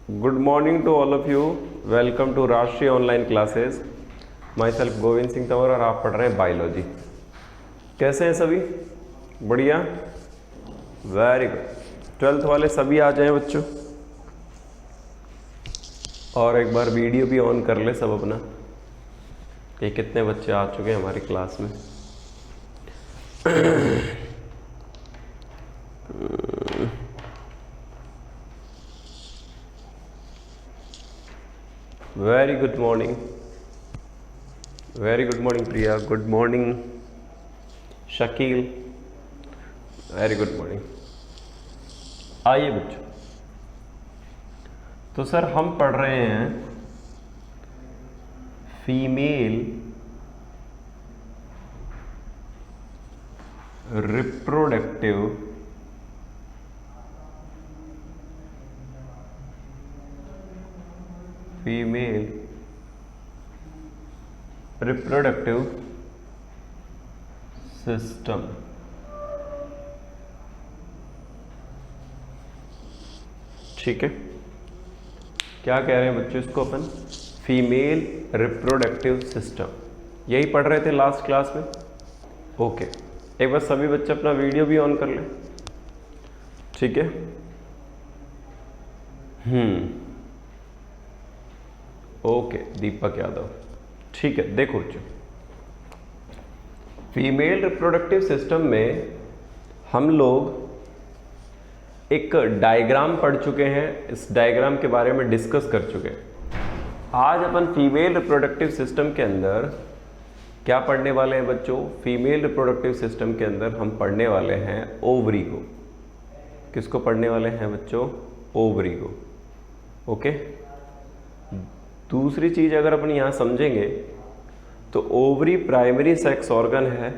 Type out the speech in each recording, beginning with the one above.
Good morning to all of you. Welcome to राष्ट्रीय online classes. My self Govind Singh Tanwar और आप पढ़ रहे हैं बायोलॉजी. कैसे हैं सभी? बढ़िया, वेरी गुड. 12th वाले सभी आ जाएं बच्चों, और एक बार वीडियो भी ऑन कर ले सब अपना कि कितने बच्चे आ चुके हैं हमारी क्लास में. Very good morning, very good morning Priya, good morning Shakeel, very good morning. आइए बच्चों, तो सर हम पढ़ रहे हैं female reproductive female reproductive system. ठीक है, क्या कह रहे हैं बच्चों इसको अपन? Female reproductive system. यही पढ़ रहे थे लास्ट क्लास में. ओके, एक बार सभी बच्चे अपना वीडियो भी ऑन कर लें. ठीक है. ओके, दीपक यादव. ठीक है, देखो बच्चों, फीमेल रिप्रोडक्टिव सिस्टम में हम लोग एक डायग्राम पढ़ चुके हैं. इस डायग्राम के बारे में डिस्कस कर चुके हैं. आज अपन फीमेल रिप्रोडक्टिव सिस्टम के अंदर क्या पढ़ने वाले हैं बच्चों? फीमेल रिप्रोडक्टिव सिस्टम के अंदर हम पढ़ने वाले हैं ओवरी को. किसको पढ़ने वाले हैं बच्चों? ओवरी को. ओके. दूसरी चीज अगर अपन यहाँ समझेंगे तो ओवरी प्राइमरी सेक्स ऑर्गन है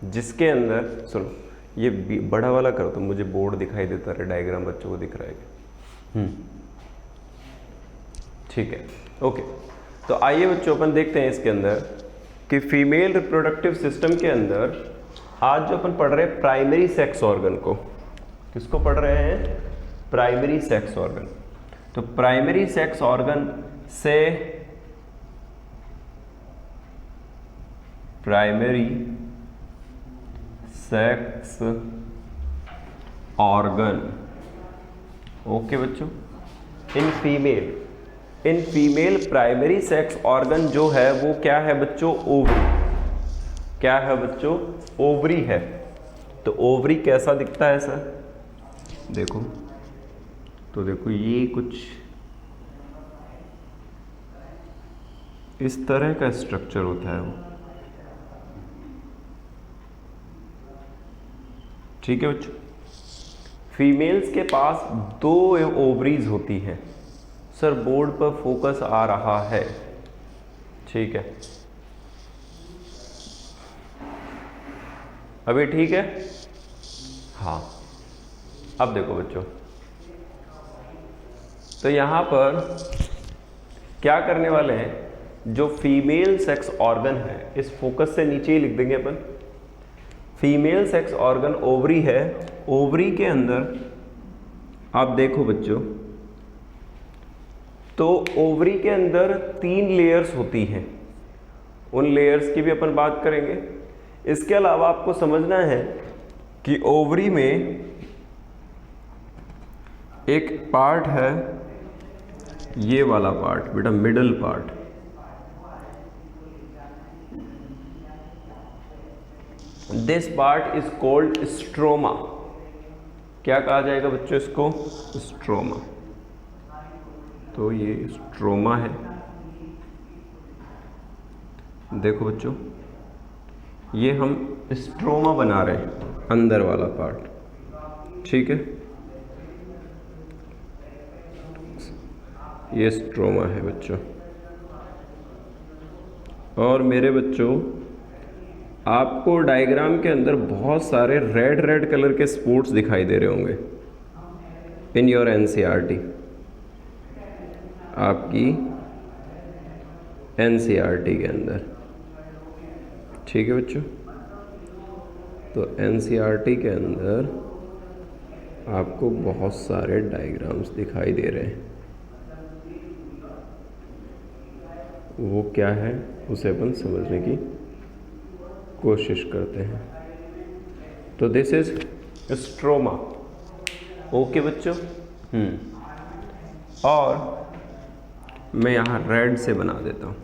जिसके अंदर, सुनो ये बड़ा वाला करो तो मुझे बोर्ड दिखाई देता रहे, डायग्राम बच्चों को दिख रहा है. ठीक है. ओके, तो आइए बच्चों अपन देखते हैं इसके अंदर कि फीमेल रिप्रोडक्टिव सिस्टम के अंदर आज जो अपन पढ़ रहे हैं प्राइमरी सेक्स ऑर्गन को. किसको पढ़ रहे हैं? Primary sex organ. तो प्राइमरी सेक्स ऑर्गन से प्राइमरी सेक्स ऑर्गन. ओके बच्चों, in female primary sex organ जो है वो क्या है बच्चों? ओवरी. क्या है बच्चों? ओवरी है. तो ओवरी कैसा दिखता है सर? देखो, तो देखो ये कुछ इस तरह का स्ट्रक्चर होता है वो. ठीक है बच्चों. फीमेल्स के पास 2 ओवरीज होती हैं. सर बोर्ड पर फोकस आ रहा है. ठीक है, अभी ठीक है. हाँ, अब देखो बच्चों, तो यहां पर क्या करने वाले हैं? जो फीमेल सेक्स ऑर्गन है, इस फोकस से नीचे ही लिख देंगे अपन. फीमेल सेक्स ऑर्गन ओवरी है. ओवरी के अंदर आप देखो बच्चों, तो ओवरी के अंदर 3 लेयर्स होती हैं. उन लेयर्स की भी अपन बात करेंगे. इसके अलावा आपको समझना है कि ओवरी में एक पार्ट है, ये वाला पार्ट बेटा, middle part. This part is called stroma. क्या कहा जाएगा बच्चों इसको? स्ट्रोमा. तो ये स्ट्रोमा है. देखो बच्चों, ये हम स्ट्रोमा बना रहे हैं, अंदर वाला पार्ट. ठीक है, ये स्ट्रोमा है बच्चों. और मेरे बच्चों, आपको डायग्राम के अंदर बहुत सारे रेड कलर के स्पॉट्स दिखाई दे रहे होंगे इन योर एनसीईआरटी. आपकी एनसीईआरटी के अंदर. ठीक है बच्चों, तो एनसीईआरटी के अंदर आपको बहुत सारे डायग्राम्स दिखाई दे रहे हैं. वो क्या है उसे अपन समझने की कोशिश करते हैं। तो दिस इज स्ट्रोमा। ओके बच्चों। और मैं यहाँ रेड से बना देता हूँ।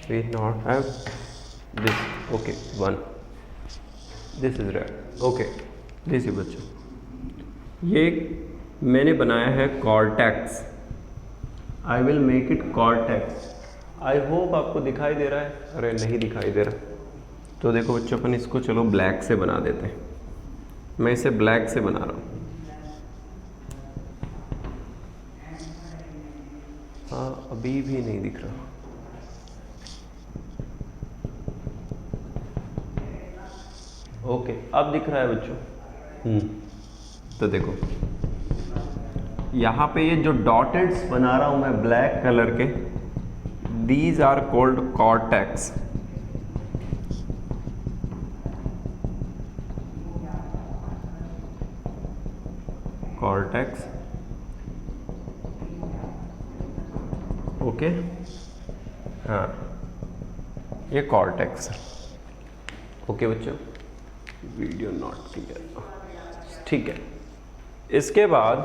We not have this. Okay 1, this is red. Okay this is बच्चों, ये मैंने बनाया है cortex. I will make it cortex. I hope आपको दिखाई दे रहा है। अरे नहीं दिखाई दे रहा। तो देखो बच्चों, अपन इसको चलो ब्लैक से बना देते हैं। मैं इसे ब्लैक से बना रहा हूँ। हाँ, अभी भी नहीं दिख रहा। ओके, अब दिख रहा है बच्चों। तो देखो यहाँ पे ये जो डॉटेड्स बना रहा हूं मैं ब्लैक कलर के, these are called cortex. Cortex. Okay, हाँ ये कॉर्टेक्स। ओके बच्चों, वीडियो नॉट क्लियर। ठीक है, इसके बाद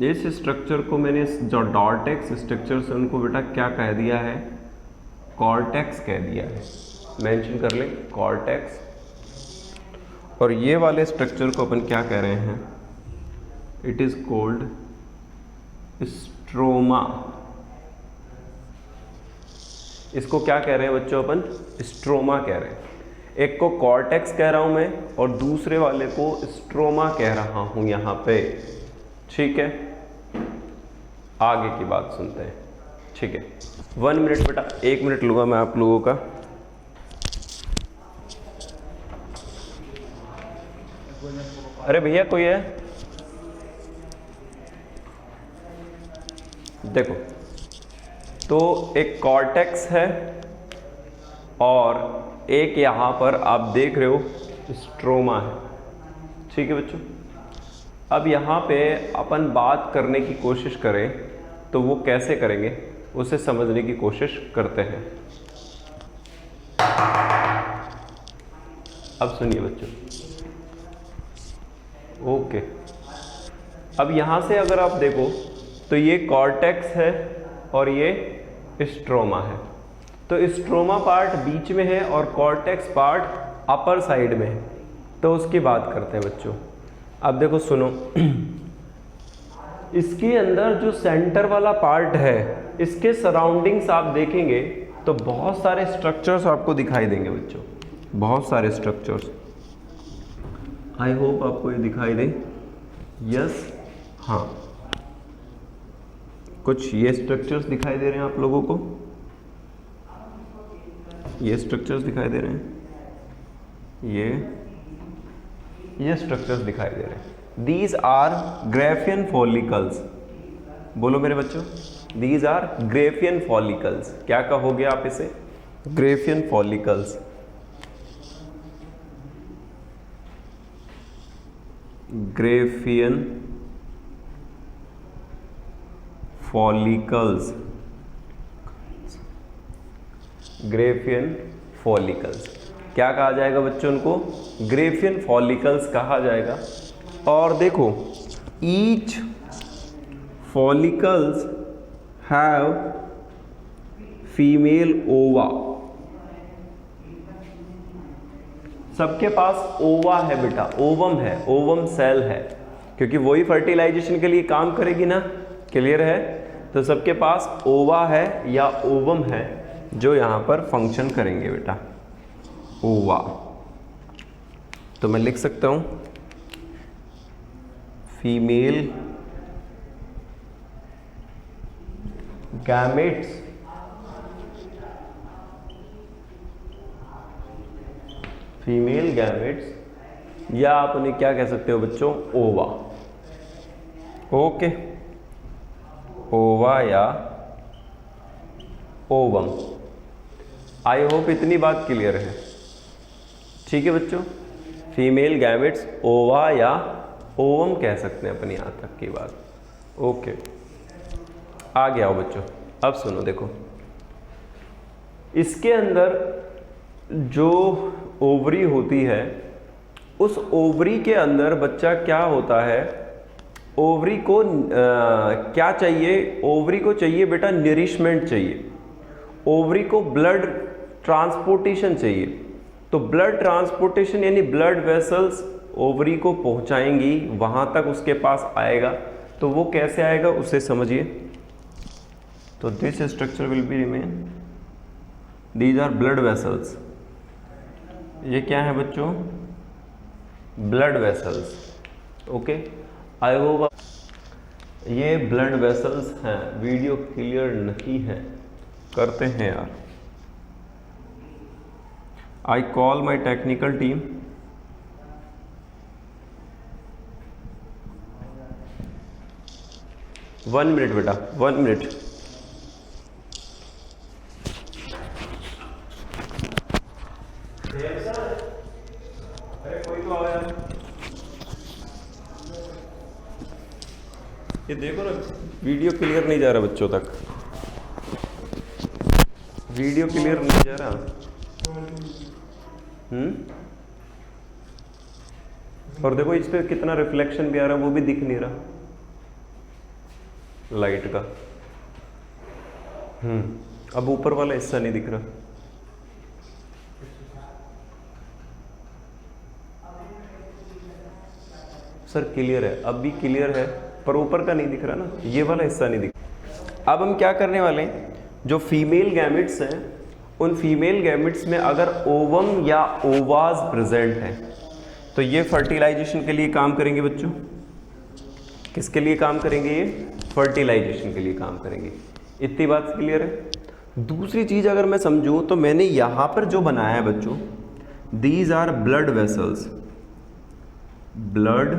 इस स्ट्रक्चर को मैंने जो डॉटेक्स स्ट्रक्चर से उनको बेटा क्या कह दिया है, कॉर्टेक्स कह दिया है। मेंशन कर ले कॉर्टेक्स। और ये वाले स्ट्रक्चर को अपन क्या कह रहे हैं, इट इज कॉल्ड स्ट्रोमा। इसको क्या कह रहे हैं बच्चों, अपन स्ट्रोमा कह रहे हैं। एक को कॉर्टेक्स कह रहा हूं मैं और दूसरे वाले को स्ट्रोमा कह रहा हूं यहां पे। ठीक है, आगे की बात सुनते हैं। ठीक है, 1 मिनट बेटा, 1 मिनट लूंगा मैं आप लोगों का। अरे भैया कोई है? देखो, तो एक कॉर्टेक्स है और एक यहां पर आप देख रहे हो स्ट्रोमा है। ठीक है बच्चों, अब यहाँ पे अपन बात करने की कोशिश करें तो वो कैसे करेंगे उसे समझने की कोशिश करते हैं। अब सुनिए बच्चों। ओके, अब यहाँ से अगर आप देखो तो ये कॉर्टेक्स है और ये स्ट्रोमा है। तो स्ट्रोमा पार्ट बीच में है और कॉर्टेक्स पार्ट अपर साइड में है। तो उसकी बात करते हैं बच्चों। अब देखो सुनो, इसके अंदर जो सेंटर वाला पार्ट है, इसके सराउंडिंग्स आप देखेंगे तो बहुत सारे स्ट्रक्चर्स आपको दिखाई देंगे बच्चों, बहुत सारे स्ट्रक्चर्स। आई होप आपको ये दिखाई दे। यस, हाँ, कुछ ये स्ट्रक्चर्स दिखाई दे रहे हैं आप लोगों को, ये स्ट्रक्चर्स दिखाई दे रहे हैं, ये स्ट्रक्चर्स दिखाई दे रहे हैं। These are Graafian follicles. बोलो मेरे बच्चों, दीज आर ग्रेफियन फॉलिकल्स। क्या कहोगे आप इसे? Graafian follicles. Graafian follicles, Graafian follicles. क्या कहा जाएगा बच्चों उनको? ग्रेफियन फॉलिकल्स कहा जाएगा। और देखो, ईच फॉलिकल्स हैव फीमेल ओवा। सबके पास ओवा है बेटा, ओवम है, ओवम सेल है, क्योंकि वही फर्टिलाइजेशन के लिए काम करेगी ना। क्लियर है? तो सबके पास ओवा है या ओवम है जो यहां पर फंक्शन करेंगे बेटा, ओवा। तो मैं लिख सकता हूं फीमेल गैमेट्स, फीमेल गैमेट्स, या आप उन्हें क्या कह सकते हो बच्चों? ओवा। ओके, ओवा या ओवम। आई होप इतनी बात क्लियर है। ठीक है बच्चों, फीमेल गैमेट्स ओवा या ओवम कह सकते हैं अपन, यहां तक की बात। ओके, आगे आओ बच्चों, अब सुनो, देखो इसके अंदर जो ओवरी होती है, उस ओवरी के अंदर बच्चा क्या होता है, ओवरी को क्या चाहिए, ओवरी को चाहिए बेटा नरिशमेंट चाहिए, ओवरी को ब्लड ट्रांसपोर्टेशन चाहिए। तो ब्लड ट्रांसपोर्टेशन यानी ब्लड वेसल्स ओवरी को पहुंचाएंगी, वहां तक उसके पास आएगा। तो वो कैसे आएगा उसे समझिए। तो this structure will be remain, these are blood vessels. ये क्या है बच्चों, blood vessels. Okay, I hope ये ब्लड वेसल्स हैं। वीडियो क्लियर नहीं है, करते हैं यार। I call my technical team. One minute बेटा, 1 मिनट। अरे कोई तो आओ यार, ये देखो ना वीडियो क्लियर नहीं जा रहा बच्चों तक, वीडियो क्लियर नहीं जा रहा। और देखो इस पे कितना रिफ्लेक्शन भी आ रहा है, वो भी दिख नहीं रहा लाइट का। अब ऊपर वाला हिस्सा नहीं दिख रहा। सर क्लियर है, अब भी क्लियर है, पर ऊपर का नहीं दिख रहा ना, ये वाला हिस्सा नहीं दिख रहा। अब हम क्या करने वाले हैं, जो फीमेल गैमेट्स हैं, उन फीमेल गैमेट्स में अगर ओवम या ओवाज प्रेजेंट है तो ये फर्टिलाइजेशन के लिए काम करेंगे बच्चों। किसके लिए काम करेंगे, ये फर्टिलाइजेशन के लिए काम करेंगे। इतनी बात क्लियर है। दूसरी चीज अगर मैं समझूं तो मैंने यहां पर जो बनाया है बच्चों, these are blood vessels, blood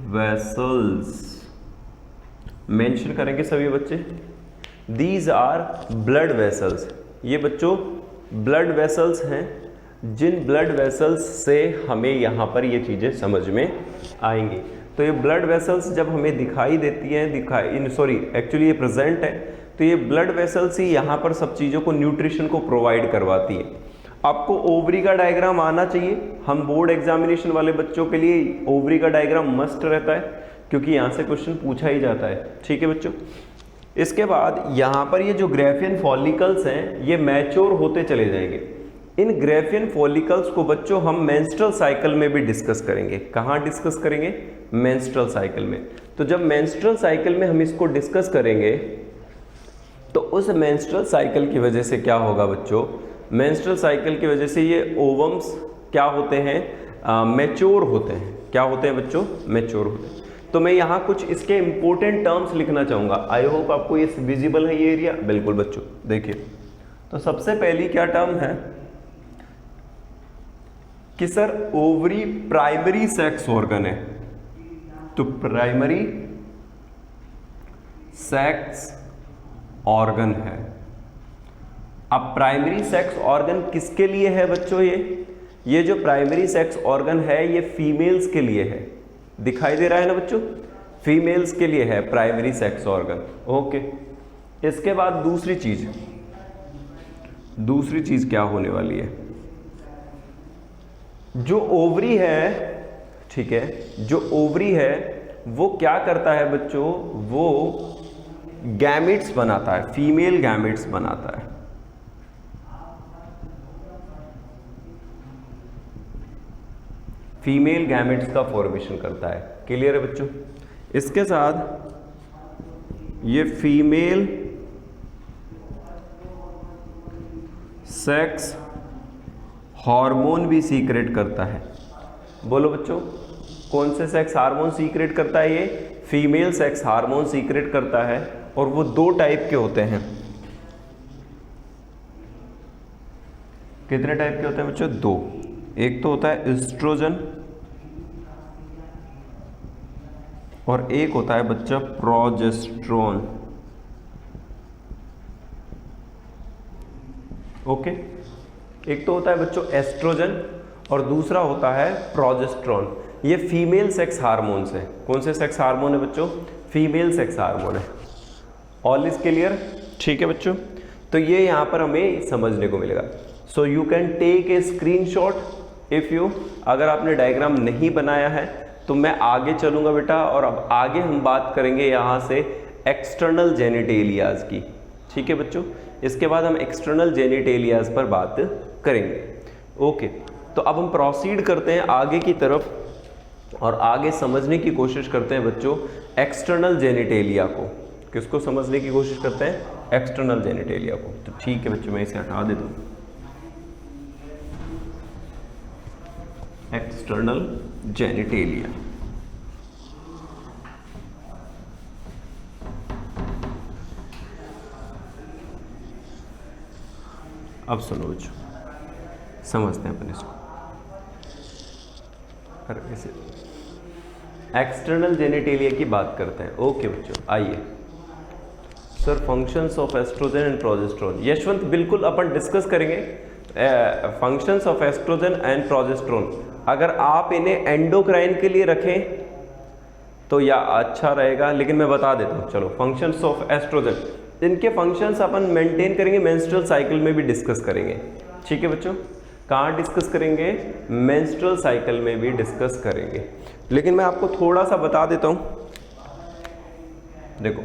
vessels mention करेंगे सभी बच्चे। दीज आर ब्लड वेसल्स, ये बच्चों ब्लड वेसल्स हैं, जिन ब्लड वेसल्स से हमें यहाँ पर ये चीज़ें समझ में आएंगी। तो ये ब्लड वेसल्स जब हमें दिखाई देती हैं, एक्चुअली ये प्रेजेंट है, तो ये ब्लड वेसल्स ही यहाँ पर सब चीज़ों को, न्यूट्रिशन को प्रोवाइड करवाती है। आपको ओवरी का डायग्राम आना चाहिए। हम बोर्ड एग्जामिनेशन वाले बच्चों के लिए ओवरी का डायग्राम मस्ट रहता है, क्योंकि यहाँ से क्वेश्चन पूछा ही जाता है। ठीक है बच्चों। इसके बाद यहाँ पर ये जो ग्रेफियन फॉलिकल्स हैं, ये मैच्योर होते चले जाएंगे। इन ग्रेफियन फॉलिकल्स को बच्चों हम मेंस्ट्रुअल साइकिल में भी डिस्कस करेंगे। कहाँ डिस्कस करेंगे, मेंस्ट्रुअल साइकिल में। तो जब मेंस्ट्रुअल साइकिल में हम इसको डिस्कस करेंगे तो उस मेंस्ट्रुअल साइकिल की वजह से क्या होगा बच्चों, मेंस्ट्रुअल साइकिल की वजह से ये ओवम्स क्या होते हैं, मैच्योर होते हैं। क्या होते हैं बच्चों, मैच्योर होते हैं। तो मैं यहाँ कुछ इसके इंपॉर्टेंट टर्म्स लिखना चाहूँगा। आई होप आपको ये विजिबल है ये एरिया। बिल्कुल बच्चों, देखिए तो सबसे पहली क्या टर्म है कि sir ovary primary sex organ है। तो प्राइमरी सेक्स ऑर्गन है। अब प्राइमरी सेक्स ऑर्गन किसके लिए है बच्चों, ये जो प्राइमरी सेक्स ऑर्गन है ये फीमेल्स के लिए है। दिखाई दे रहा है ना बच्चों, फीमेल्स के लिए है प्राइमरी सेक्स ऑर्गन। ओके, इसके बाद दूसरी चीज क्या होने वाली है, जो ओवरी है, ठीक है, जो ओवरी है वो क्या करता है बच्चों, वो गैमेट्स बनाता है, फीमेल गैमेट्स बनाता है। फीमेल गैमेट्स का फॉर्मेशन करता है। क्लियर है बच्चों। इसके साथ ये फीमेल सेक्स हार्मोन भी सीक्रेट करता है। बोलो बच्चों, कौन से सेक्स हार्मोन सीक्रेट करता है, ये फीमेल सेक्स हार्मोन सीक्रेट करता है। और वो दो टाइप के होते हैं। कितने टाइप के होते हैं बच्चों, दो। एक तो होता है एस्ट्रोजन और एक होता है बच्चा प्रोजेस्टेरोन। ओके, एक तो होता है बच्चों एस्ट्रोजन और दूसरा होता है प्रोजेस्टेरोन। ये फीमेल सेक्स हार्मोन्स है। कौन से सेक्स हार्मोन है बच्चों? फीमेल सेक्स हार्मोन है। All is clear? ठीक है बच्चों, तो ये यहाँ पर हमें समझने को मिलेगा। So you can take a screenshot if you, अगर आपने डायग्राम नहीं बनाया है तो मैं आगे चलूंगा बेटा, और अब आगे हम बात करेंगे यहाँ से एक्सटर्नल जेनिटेलियाज की। ठीक है बच्चों, इसके बाद हम एक्सटर्नल जेनिटेलियाज पर बात करेंगे। ओके, तो अब हम प्रोसीड करते हैं आगे की तरफ और आगे समझने की कोशिश करते हैं बच्चों एक्सटर्नल जेनिटेलिया को। किसको समझने की कोशिश करते हैं? एक्सटर्नल जेनिटेलिया को। तो ठीक है बच्चों, मैं इसे हटा देता हूं। एक्सटर्नल जेनिटेलिया, अब सुनो बच्चों, समझते हैं अपन इसको। ऐसे एक्सटर्नल जेनिटेलिया की बात करते हैं। ओके बच्चों, आइए। Sir functions of oestrogen and progesterone, Yashwant बिल्कुल अपन डिस्कस करेंगे functions of oestrogen and progesterone. अगर आप इन्हें एंडोक्राइन के लिए रखें तो या अच्छा रहेगा, लेकिन मैं बता देता हूँ। चलो, फंक्शंस ऑफ एस्ट्रोजन, इनके फंक्शंस अपन मेंटेन करेंगे, मेंस्ट्रुअल साइकिल में भी डिस्कस करेंगे। ठीक है बच्चों, कहाँ डिस्कस करेंगे? मेंस्ट्रुअल साइकिल में भी डिस्कस करेंगे। लेकिन मैं आपको थोड़ा सा बता देता हूं। देखो,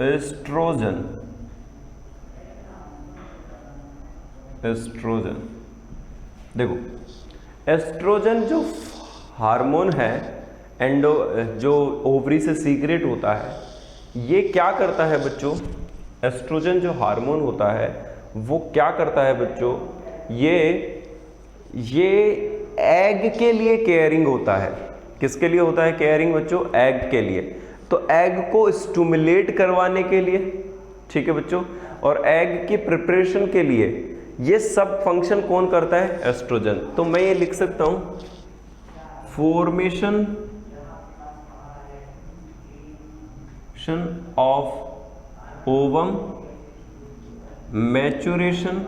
एस्ट्रोजन, देखो एस्ट्रोजन जो हार्मोन है जो ओवरी से सीक्रेट होता है, ये क्या करता है बच्चों? एस्ट्रोजन जो हार्मोन होता है वो क्या करता है बच्चों? ये एग के लिए केयरिंग होता है। किसके लिए होता है केयरिंग बच्चों? एग के लिए। तो एग को स्टिमुलेट करवाने के लिए, ठीक है बच्चों, और एग की प्रिपरेशन के लिए ये सब फंक्शन कौन करता है? एस्ट्रोजन। तो मैं ये लिख सकता हूं, formation of ovum, maturation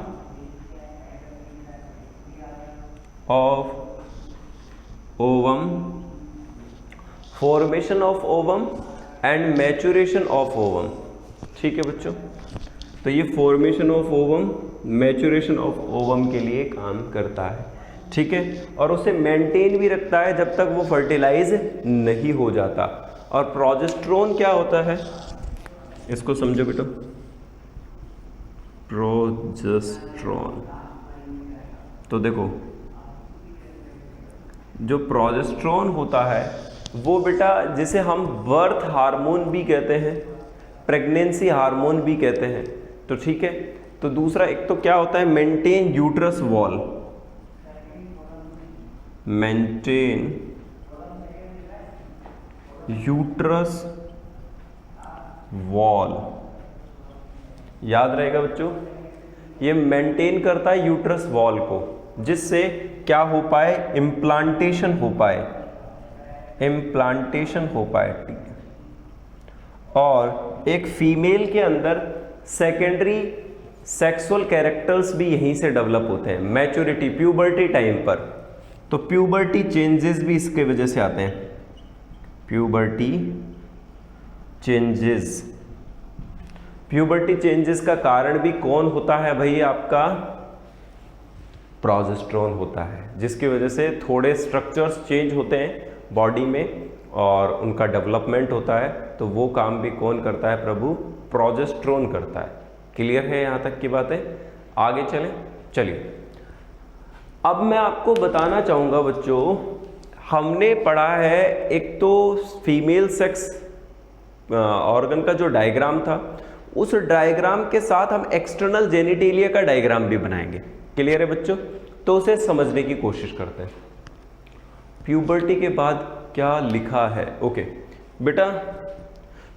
of ovum, formation of ovum and maturation of ovum. ठीक है बच्चों, तो ये formation of ovum, maturation of ovum के लिए काम करता है। ठीक है, और उसे मेंटेन भी रखता है जब तक वो फर्टिलाइज नहीं हो जाता। और प्रोजेस्टेरोन क्या होता है? इसको समझो बेटा, प्रोजेस्टेरोन। तो देखो, जो प्रोजेस्टेरोन होता है वो बेटा, जिसे हम बर्थ हार्मोन भी कहते हैं, प्रेगनेंसी हार्मोन भी कहते हैं। तो ठीक है, तो दूसरा एक तो क्या होता है? Maintain uterus wall, maintain uterus wall, याद रहेगा बच्चों, ये मेंटेन करता है यूट्रस वॉल को, जिससे क्या हो पाए? इम्प्लांटेशन हो पाए, इम्प्लांटेशन हो पाए। और एक फीमेल के अंदर सेकेंडरी सेक्सुअल कैरेक्टर्स भी यहीं से डेवलप होते हैं, मैच्योरिटी, प्यूबर्टी टाइम पर। तो प्यूबर्टी चेंजेस भी इसके वजह से आते हैं, प्यूबर्टी चेंजेस। प्यूबर्टी चेंजेस का कारण भी कौन होता है भाई? आपका प्रोजेस्टेरोन होता है, जिसकी वजह से थोड़े स्ट्रक्चर्स चेंज होते हैं बॉडी में और उनका डेवलपमेंट होता है। तो वो काम भी कौन करता है प्रभु? प्रोजेस्टेरोन करता है। क्लियर है यहाँ तक की बातें? आगे चलें, चलिए। अब मैं आपको बताना चाहूँगा बच्चों, हमने पढ़ा है एक तो फीमेल सेक्स ऑर्गन का जो डायग्राम था, उस डायग्राम के साथ हम एक्सटर्नल जेनिटेलिया का डायग्राम भी बनाएंगे। क्लियर है बच्चों? तो उसे समझने की कोशिश करते हैं। प्यूबर्टी के बाद क्या लिखा है? ओके बेटा,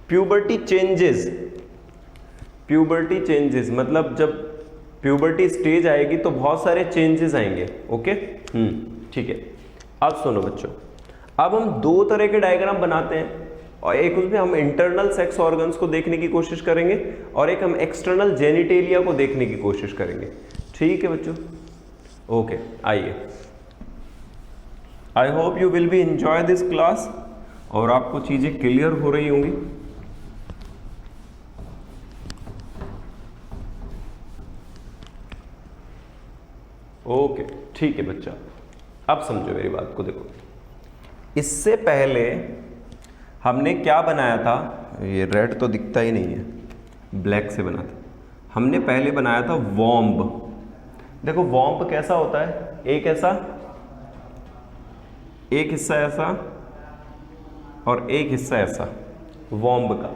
प्यूबर्टी चेंजेस, प्यूबर्टी चेंजेस मतलब जब प्यूबर्टी स्टेज आएगी तो बहुत सारे चेंजेस आएंगे। ओके, ठीक है। अब सुनो बच्चों, अब हम दो तरह के डायग्राम बनाते हैं, और एक उसमें हम इंटरनल सेक्स ऑर्गन्स को देखने की कोशिश करेंगे और एक हम एक्सटर्नल जेनिटेलिया को देखने की कोशिश करेंगे। ठीक है बच्चों? ओके, आइए। I hope you will be enjoy this class और आपको चीजें क्लियर हो रही होंगी। ओके ठीक है बच्चा, अब समझो मेरी बात को। देखो इससे पहले हमने क्या बनाया था, ये रेड तो दिखता ही नहीं है, ब्लैक से बना था। हमने पहले बनाया था वॉम्ब। देखो वॉम्ब कैसा होता है, एक ऐसा, एक हिस्सा ऐसा और एक हिस्सा ऐसा वॉम्ब का।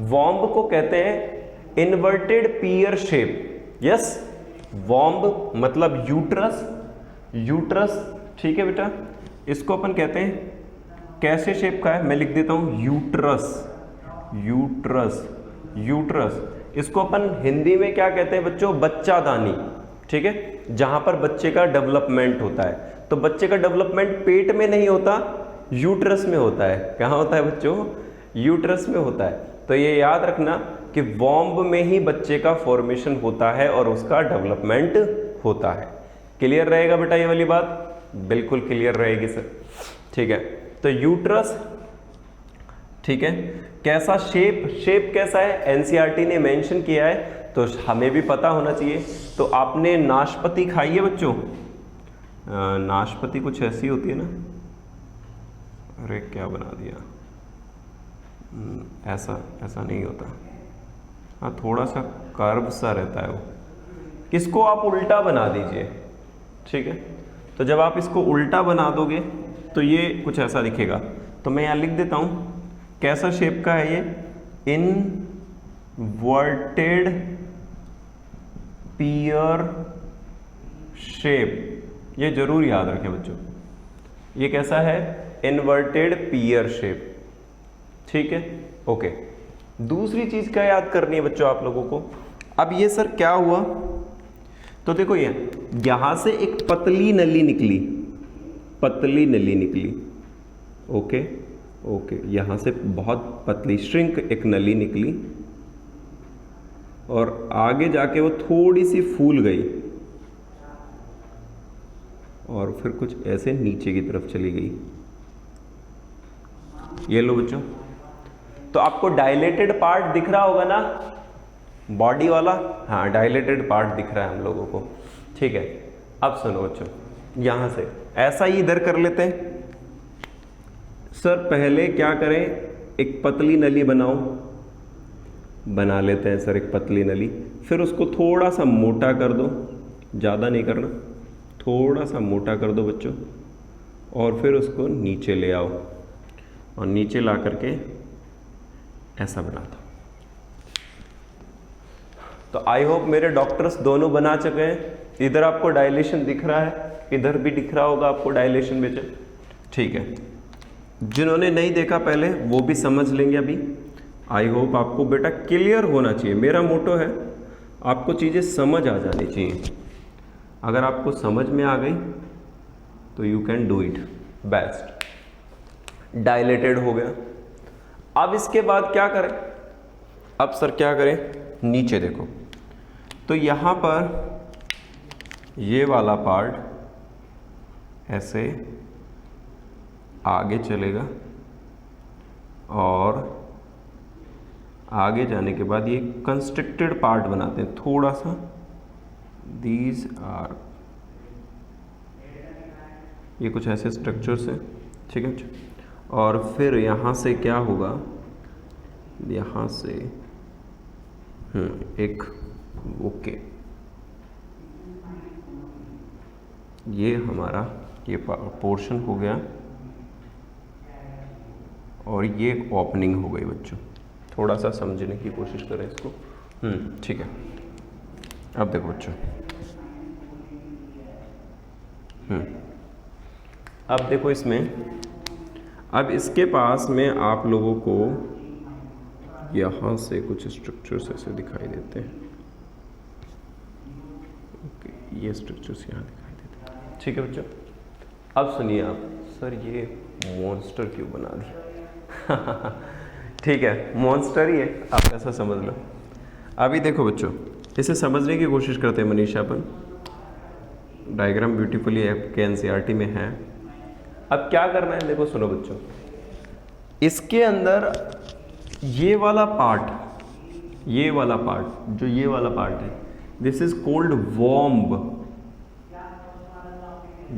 वॉम्ब को कहते हैं inverted peer shape. Yes, womb मतलब यूट्रस, यूट्रस ठीक है बेटा। इसको अपन कहते हैं कैसे शेप का है, मैं लिख देता हूं यूट्रस, यूट्रस, यूट्रस। इसको अपन हिंदी में क्या कहते हैं बच्चों, बच्चादानी। ठीक है, जहां पर बच्चे का डेवलपमेंट होता है। तो बच्चे का डेवलपमेंट पेट में नहीं होता, यूट्रस में होता है। कहां होता है बच्चों, यूट्रस में होता है। तो ये याद रखना कि वॉम्ब में ही बच्चे का फॉर्मेशन होता है और उसका डेवलपमेंट होता है। क्लियर रहेगा बेटा ये वाली बात, बिल्कुल क्लियर रहेगी सर। ठीक है, तो यूट्रस, ठीक है, कैसा शेप, शेप कैसा है एनसीईआरटी ने मेंशन किया है, तो हमें भी पता होना चाहिए। तो आपने नाशपाती खाई है बच्चों, नाशपाती कुछ ऐसी होती है ना, अरे क्या बना दिया, ऐसा ऐसा नहीं होता, हाँ थोड़ा सा कर्व सा रहता है वो। इसको आप उल्टा बना दीजिए, ठीक है। तो जब आप इसको उल्टा बना दोगे तो ये कुछ ऐसा दिखेगा। तो मैं यहाँ लिख देता हूँ कैसा शेप का है ये, इनवर्टेड पीयर शेप। ये जरूर याद रखें बच्चों, ये कैसा है, इन्वर्टेड पीयर शेप। ठीक है, ओके। दूसरी चीज क्या याद करनी है बच्चों आप लोगों को। अब ये सर क्या हुआ, तो देखो ये यहां से एक पतली नली निकली, पतली नली निकली, ओके ओके, यहां से बहुत पतली श्रिंक एक नली निकली और आगे जाके वो थोड़ी सी फूल गई और फिर कुछ ऐसे नीचे की तरफ चली गई। ये लो बच्चों, तो आपको डायलेटेड पार्ट दिख रहा होगा ना, बॉडी वाला, हाँ डायलेटेड पार्ट दिख रहा है हम लोगों को। ठीक है, अब सुनो बच्चों, यहां से ऐसा ही इधर कर लेते हैं। सर पहले क्या करें, एक पतली नली बनाओ, बना लेते हैं सर एक पतली नली। फिर उसको थोड़ा सा मोटा कर दो, ज़्यादा नहीं करना, थोड़ा सा मोटा कर दो बच्चों, और फिर उसको नीचे ले आओ और नीचे ला करके ऐसा बना दो। तो आई होप मेरे डॉक्टर्स दोनों बना चुके हैं। इधर आपको डायलेशन दिख रहा है, इधर भी दिख रहा होगा आपको डायलेशन बेटा। ठीक है, जिन्होंने नहीं देखा पहले वो भी समझ लेंगे अभी। आई होप आपको बेटा क्लियर होना चाहिए। मेरा मोटो है आपको चीज़ें समझ आ जानी चाहिए। अगर आपको समझ में आ गई तो you can do it best. Dilated हो गया। अब इसके बाद क्या करें, अब सर क्या करें, नीचे देखो, तो यहां पर ये वाला पार्ट ऐसे आगे चलेगा और आगे जाने के बाद ये कंस्ट्रिक्टेड पार्ट बनाते हैं थोड़ा सा। दीज आर, ये कुछ ऐसे स्ट्रक्चर्स हैं, ठीक है। और फिर यहाँ से क्या होगा, यहाँ से एक, ओके, ये हमारा ये पोर्शन हो गया और ये एक ओपनिंग हो गई बच्चों। थोड़ा सा समझने की कोशिश करें इसको। ठीक है, अब देखो बच्चों, अब देखो इसमें, अब इसके पास में आप लोगों को यहाँ से कुछ स्ट्रक्चर्स ऐसे दिखाई देते हैं। ओके, ये स्ट्रक्चर्स यहाँ दिखाई देते हैं। ठीक है बच्चों, अब सुनिए आप, सर ये मॉन्स्टर क्यों बना दिया? ठीक है, मॉन्स्टर ही है, आप ऐसा समझ लो। अभी देखो बच्चों, इसे समझने की कोशिश करते हैं मनीषा अपन। डायग्राम ब्यूटीफुली आपके एनसीईआरटी में है। अब क्या करना है, देखो सुनो बच्चों, इसके अंदर ये वाला पार्ट जो ये वाला पार्ट है, दिस इज कॉल्ड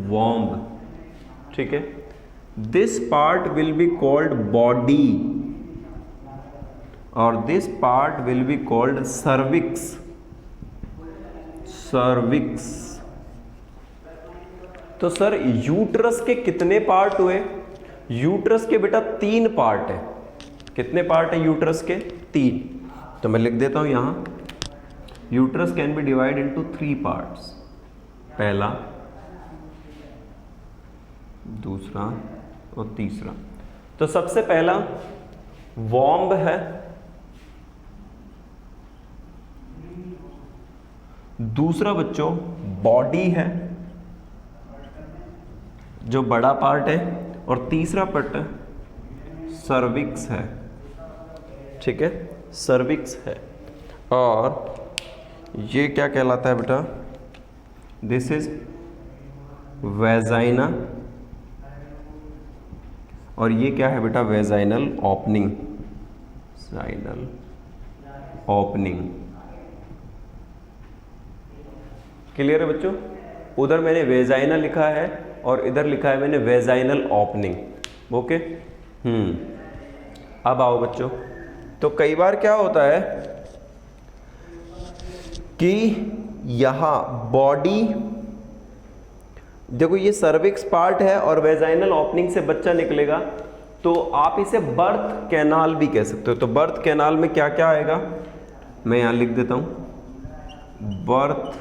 वॉम्ब, ठीक है। This part will be called body और this part will be called cervix. तो सर यूट्रस के कितने पार्ट हुए? यूट्रस के बेटा 3 पार्ट है। कितने पार्ट है यूट्रस के? 3। तो मैं लिख देता हूं यहां, uterus can be divide into 3 parts, पहला, दूसरा और तीसरा। तो सबसे पहला वॉम्ब है, दूसरा बच्चों बॉडी है जो बड़ा पार्ट है, और तीसरा पार्ट सर्विक्स है, ठीक है, सर्विक्स है। और ये क्या कहलाता है बेटा? दिस इज वेजाइना, और ये क्या है बेटा? वेजाइनल ओपनिंग, क्लियर है बच्चों? उधर मैंने वेजाइना लिखा है और इधर लिखा है मैंने वेजाइनल ओपनिंग, ओके। अब आओ बच्चों, तो कई बार क्या होता है कि यहां बॉडी, देखो ये सर्विक्स पार्ट है और वेजाइनल ओपनिंग से बच्चा निकलेगा, तो आप इसे बर्थ कैनाल भी कह सकते हो। तो बर्थ कैनाल में क्या क्या आएगा, मैं यहां लिख देता हूं, बर्थ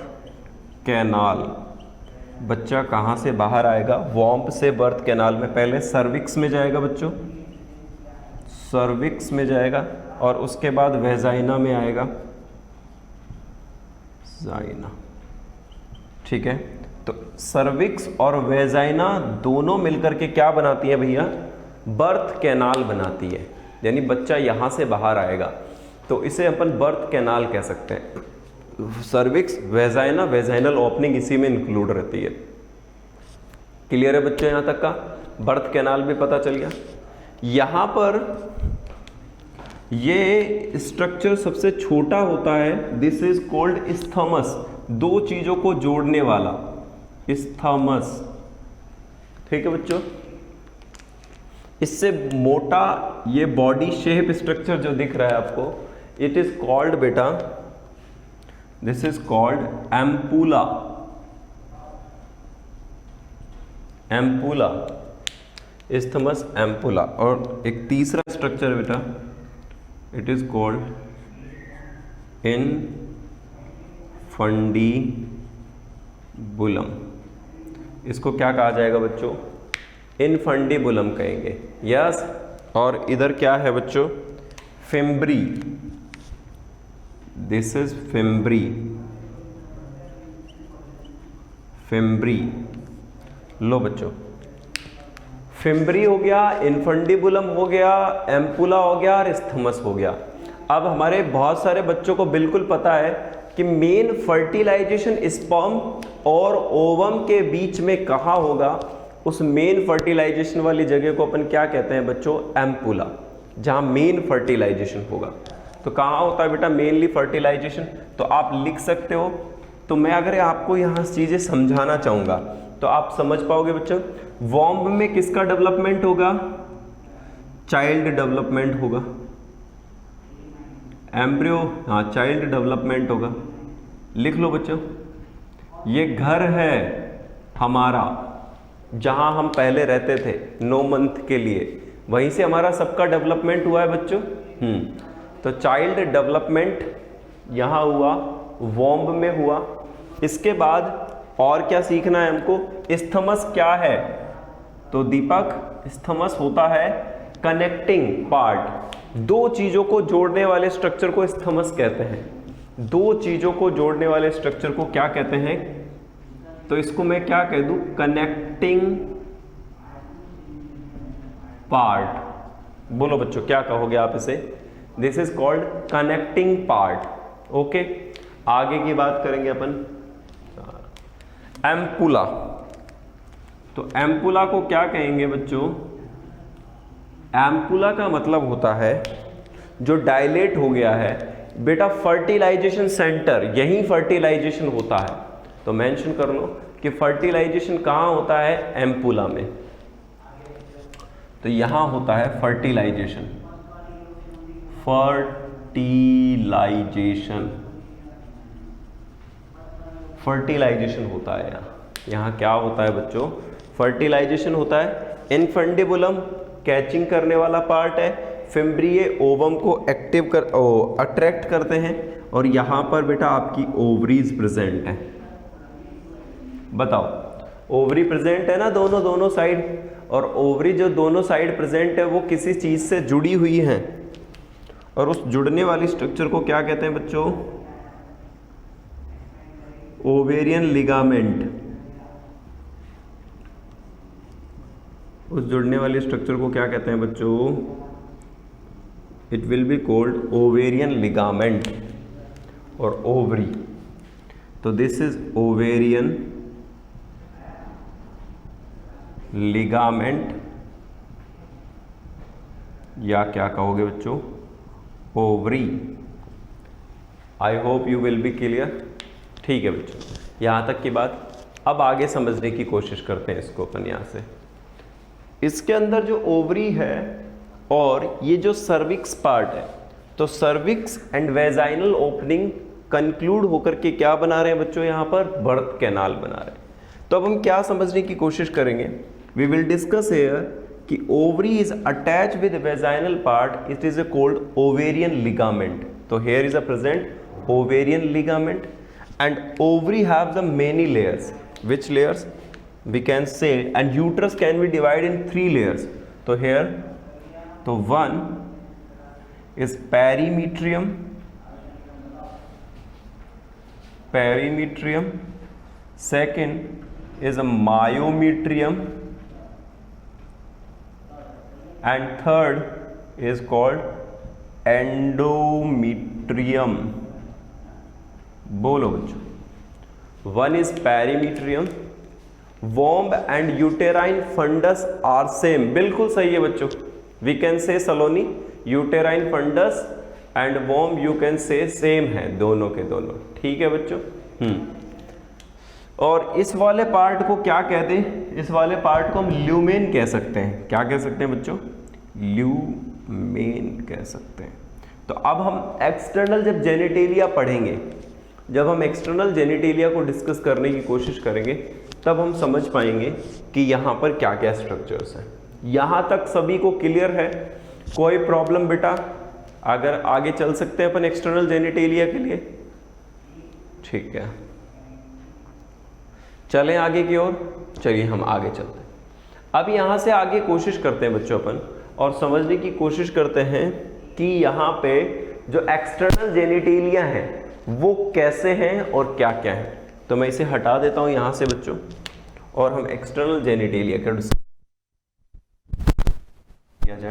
कैनाल, बच्चा कहां से बाहर आएगा? वॉम्ब से बर्थ कैनाल में। पहले सर्विक्स में जाएगा बच्चों, सर्विक्स में जाएगा, और उसके बाद वेजाइना में आएगा, जाइना, ठीक है। तो सर्विक्स और वेजाइना दोनों मिलकर के क्या बनाती है भैया? बर्थ कैनाल बनाती है, यानी बच्चा यहां से बाहर आएगा, तो इसे अपन बर्थ कैनाल कह सकते हैं। सर्विक्स, वेजाइना, वेजाइनल ओपनिंग इसी में इंक्लूड रहती है। क्लियर है बच्चों? यहां तक का बर्थ कैनाल भी पता चल गया। यहां पर ये स्ट्रक्चर सबसे छोटा होता है, दिस इज कॉल्ड इस्थमस, 2 चीजों को जोड़ने वाला इस्थमस, ठीक है बच्चों। इससे मोटा ये बॉडी शेप स्ट्रक्चर जो दिख रहा है आपको, इट इज कॉल्ड बेटा, this is called ampulla, isthmus ampulla. और एक तीसरा स्ट्रक्चर है बेटा, इट इज कॉल्ड इनफंडीबुलम। इसको क्या कहा जाएगा बच्चों? इनफंडीबुलम कहेंगे, यस। और इधर क्या है बच्चों? Fimbriae, this is fimbriae. लो बच्चों, फिम्ब्री हो गया, इनफंडीबुलम हो गया, एम्पुला हो गया और इस्थमस हो गया। अब हमारे बहुत सारे बच्चों को बिल्कुल पता है कि मेन फर्टिलाइजेशन स्पर्म और ओवम के बीच में कहाँ होगा। उस मेन फर्टिलाइजेशन वाली जगह को अपन क्या कहते हैं बच्चों? एम्पुला, जहाँ मेन फर्टिलाइजेशन होगा। तो कहाँ होता है बेटा मेनली फर्टिलाइजेशन? तो आप लिख सकते हो। तो मैं अगर आपको यहाँ चीज़ें समझाना चाहूँगा तो आप समझ पाओगे बच्चों। वॉम्ब में किसका डेवलपमेंट होगा? चाइल्ड डेवलपमेंट होगा। एम्ब्रियो, हाँ, चाइल्ड डेवलपमेंट होगा। लिख लो बच्चों, ये घर है हमारा जहाँ हम पहले रहते थे 9 मंथ के लिए, वहीं से हमारा सबका डेवलपमेंट हुआ है बच्चों। तो चाइल्ड डेवलपमेंट यहाँ हुआ, वॉम्ब में हुआ। इसके बाद और क्या सीखना है हमको? इस्थमस क्या है? तो दीपक, इस्थमस होता है कनेक्टिंग पार्ट, 2 चीजों को जोड़ने वाले स्ट्रक्चर को इस्थमस कहते हैं। 2 चीजों को जोड़ने वाले स्ट्रक्चर को क्या कहते हैं? तो इसको मैं क्या कह दूं? Connecting part. बोलो बच्चों, क्या कहोगे आप इसे? This is called connecting part. Okay, आगे की बात करेंगे अपन। एम्पुला, तो एम्पुला को क्या कहेंगे बच्चों? एम्पुला का मतलब होता है जो डायलेट हो गया है बेटा, फर्टिलाइजेशन सेंटर, यही फर्टिलाइजेशन होता है। तो मेंशन कर लो कि फर्टिलाइजेशन कहाँ होता है? एम्पुला में। तो यहां होता है फर्टिलाइजेशन, फर्टिलाइजेशन होता है यहाँ क्या होता है बच्चों? फर्टिलाइजेशन होता है। इनफंडिबुलम कैचिंग करने वाला पार्ट है, फिम्ब्रिये ओवम को अट्रैक्ट करते हैं, और यहां पर बेटा आपकी ओवरीज प्रेजेंट है। बताओ, ओवरी प्रेजेंट है ना दोनों साइड, और ओवरी जो दोनों साइड प्रेजेंट है वो किसी चीज से जुड़ी हुई है, और उस जुड़ने वाली स्ट्रक्चर को क्या कहते हैं बच्चों? Ovarian ligament. उस जुड़ने वाली स्ट्रक्चर को क्या कहते हैं बच्चों? It will be called ovarian ligament और ओवरी। तो दिस इज ओवेरियन लिगामेंट, या क्या कहोगे बच्चों? Ovary. I hope you will be clear. ठीक है बच्चों, यहां तक की बात। अब आगे समझने की कोशिश करते हैं इसको अपन यहां से। इसके अंदर जो ओवरी है और ये जो सर्विक्स पार्ट है, तो cervix and vaginal opening conclude होकर के क्या बना रहे हैं बच्चों? यहां पर बर्थ कैनाल बना रहे हैं। तो अब हम क्या समझने की कोशिश करेंगे? वी विल डिस्कस हियर कि ovary is attach with vaginal part, it is called ovarian ligament. तो here is a present ovarian ligament, and ovary have the many layers. Which layers? We can say, and uterus can be divided in 3 layers. So here, so one is perimetrium, second is a myometrium, and third is called endometrium. बोलो बच्चों। One is perimetrium, womb and uterine fundus are same. बिल्कुल सही है बच्चों। We can say Saloni, uterine fundus and womb you can say same है, दोनों के दोनों। ठीक है बच्चों। और इस वाले पार्ट को क्या कहते हैं? इस वाले पार्ट को हम ल्यूमेन कह सकते हैं। क्या कह सकते हैं बच्चों? ल्यूमेन कह सकते हैं। तो अब हम एक्सटर्नल जब जेनिटेलिया पढ़ेंगे, जब हम एक्सटर्नल जेनिटेलिया को डिस्कस करने की कोशिश करेंगे, तब हम समझ पाएंगे कि यहाँ पर क्या क्या स्ट्रक्चर्स हैं। यहाँ तक सभी को क्लियर है? कोई प्रॉब्लम बेटा? अगर आगे चल सकते हैं अपन एक्सटर्नल जेनिटेलिया के लिए। ठीक है, चलें आगे की ओर। चलिए हम आगे चलते हैं। अब यहाँ से आगे कोशिश करते हैं बच्चों अपन, और समझने की कोशिश करते हैं कि यहाँ पे जो एक्सटर्नल जेनिटेलिया है वो कैसे हैं और क्या क्या है। तो मैं इसे हटा देता हूं यहां से बच्चों, और हम एक्सटर्नल जेनिटेलिया का डिस्कस किया जाए।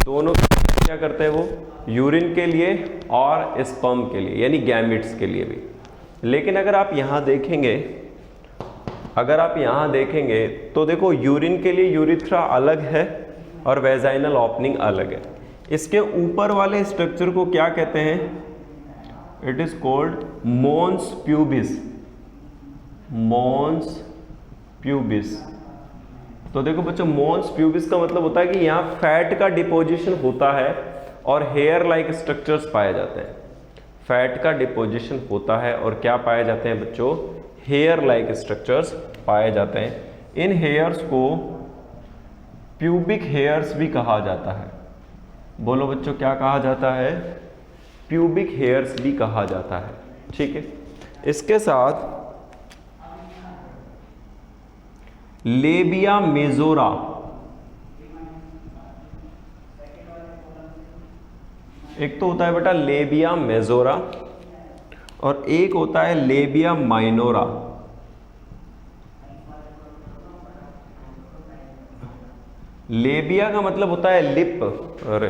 दोनों क्या करते हैं वो, यूरिन के लिए और स्पर्म के लिए यानी गैमेट्स के लिए भी। लेकिन अगर आप यहाँ देखेंगे तो देखो यूरिन के लिए यूरिथ्रा अलग है और वेजाइनल ओपनिंग अलग है। इसके ऊपर वाले स्ट्रक्चर को क्या कहते हैं, it is called mons pubis. Mons pubis. तो देखो बच्चों, मोन्स प्यूबिस का मतलब होता है कि यहाँ फैट का डिपोजिशन होता है और हेयर लाइक स्ट्रक्चर्स पाए जाते हैं। फैट का डिपोजिशन होता है और क्या पाए जाते हैं बच्चों, हेयर लाइक स्ट्रक्चर्स पाए जाते हैं। इन हेयर्स को प्यूबिक हेयर्स भी कहा जाता है। बोलो बच्चों, क्या कहा जाता है, प्यूबिक हेयर्स भी कहा जाता है। ठीक है, इसके साथ लेबिया मेजोरा, एक तो होता है बेटा लेबिया मेजोरा और एक होता है लेबिया माइनोरा। लेबिया का मतलब होता है लिप, अरे